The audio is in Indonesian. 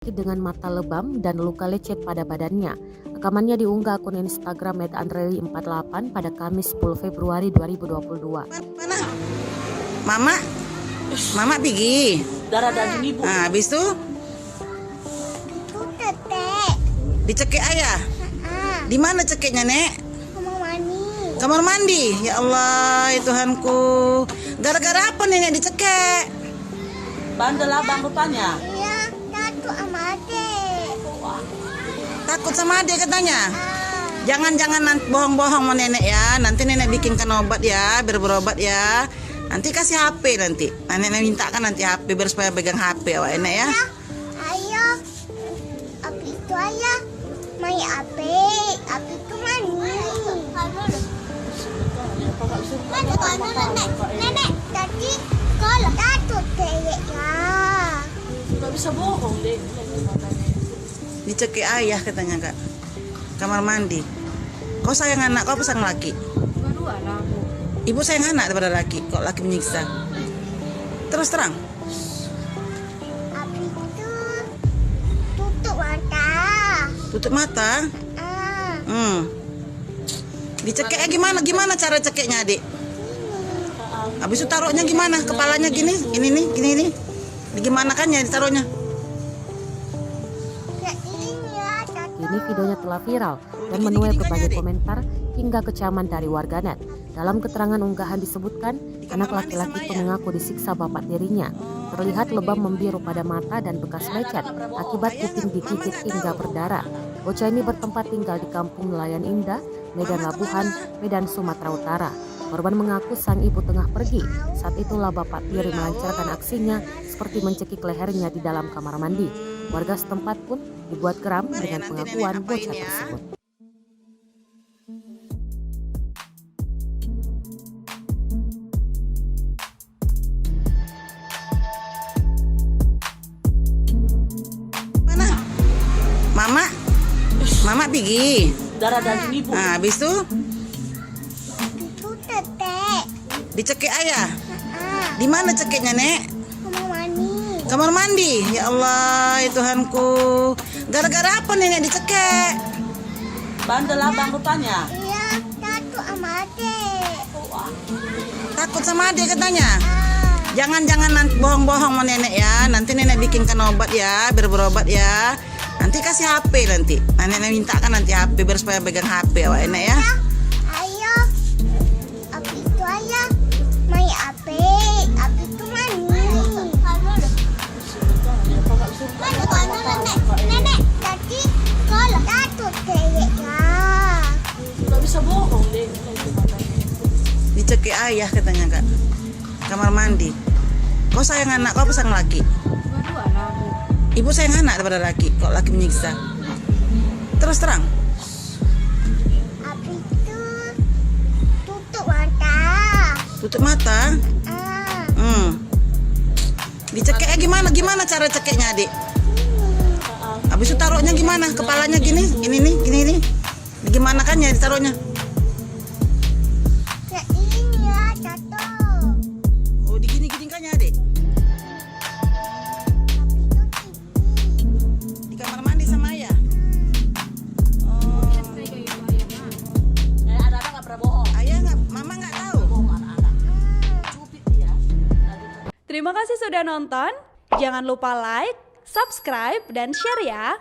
dengan mata lebam dan luka lecet pada badannya. Rekamannya diunggah akun Instagram @andreli48 pada Kamis 10 Februari 2022. Mana? Mama pergi. Darah daging ibu. Nah, habis itu Itu tetek. dicekik ayah. Di mana cekiknya, Nek? Kamar mandi. Kamar mandi. Ya Allah, ya Tuhanku. Gara-gara apa Nenek dicekik? Bandel abang rupanya. Iya, Datuk sama adik. Takut sama dia katanya. Jangan bohong-bohong sama Nenek ya. Nanti Nenek bikinkan obat ya, biar berobat ya. Nanti kasih HP nanti. Nenek minta kan nanti HP biar supaya pegang HP awak Nenek ya. Ayah, api itu ayah. Main api itu mani. Nenek, tadi kalau Datuk teyek ya. Gak bisa bohong deh. Dicekik ayah katanya Kak. Kamar mandi. Kau sayang anak kau apa sayang laki? Dua lah aku. Ibu sayang anak daripada laki. Kok laki menyiksa? Terus terang. Api itu tutup mata. Tutup mata. Ah, Dicekiknya gimana cara cekiknya adik? Habis itu taruhnya gimana? Kepalanya gini nih. Gimana kan ya ditaruhnya? kayak ini ya, Datuk. Kini videonya telah viral dan menuai berbagai komentar hingga kecaman dari warganet. Dalam keterangan unggahan disebutkan, anak laki-laki itu mengaku disiksa bapak tirinya. Terlihat lebam membiru pada mata dan bekas lecet akibat kuping digigit hingga berdarah. Bocah ini bertempat tinggal di Kampung Nelayan Indah, Medan Labuhan, Medan, Sumatera Utara. Korban mengaku sang ibu tengah pergi. Saat itulah bapak tiri melancarkan aksinya seperti mencekik lehernya di dalam kamar mandi. Warga setempat pun dibuat geram dengan pengakuan bocah tersebut. Mana? Mama pergi. Darah daging ibu. Nah, habis itu Itu tetek. dicekik ayah. Ah, Di mana cekiknya, Nek? kamar mandi. Kamar mandi. Ya Allah, ya Tuhanku. Gara-gara apa Nenek dicekik? Bandel abang rupanya. Iya, Datuk sama adik. Takut sama dia katanya. Ah, Jangan bohong-bohong sama Nenek ya. Nanti Nenek bikinkan obat ya, biar berobat ya. Nanti kasih HP nanti. Nenek minta kan nanti HP biar supaya pegang HP awak Nenek ya. ayah, api itu ayah. Main api itu mani. Nenek, tadi kalau Datuk teyek ya. Gak bisa bohong deh. Dicekik ayah katanya Kak. Kamar mandi. Kau sayang anak kau apa sayang laki? Dua lah aku. Ibu sayang anak daripada laki. Kok laki menyiksa? Terus terang. Api itu tutup mata. Tutup mata. Ah, Dicekiknya gimana cara cekiknya adik? Habis itu taruhnya gimana? Kepalanya gini nih. Gimana kan ya ditaruhnya? kayak ini ya, Datuk. Oh, digini-gini kan ya adik? Di kamar mandi sama ayah. Oh, Ada gak pernah bohong. ayah nggak, mama nggak tahu. Bohong anak-anak. Cupit dia. Terima kasih sudah nonton. Jangan lupa like, subscribe, dan share ya.